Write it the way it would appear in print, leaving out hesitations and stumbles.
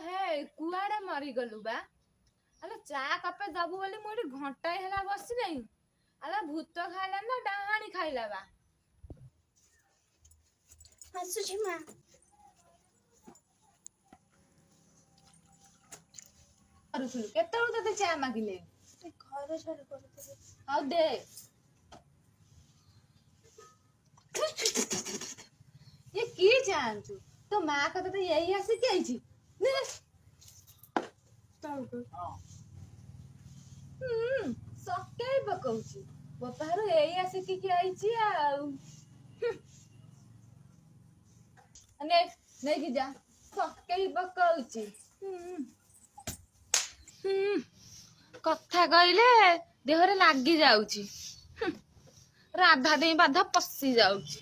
हे कुआड़े मरी गलु बा अरे चा कपे दबु बोली मोरी घंटा हेला बसी नहीं अरे भूत खाइला ना डाहानी खाइला बा आसुची मा करुछु केते तते चा मागिले घर छाड़ करते आउ दे ये की जानछु तो मां का तो यही हसी के आइची ने ताऊ सके पकौची बापारो यही हसी की आइची आउ ने नहीं की जा सके पकौची कथा कहले देहरे लागी जाउची राधा देई बाधा पसी जाउची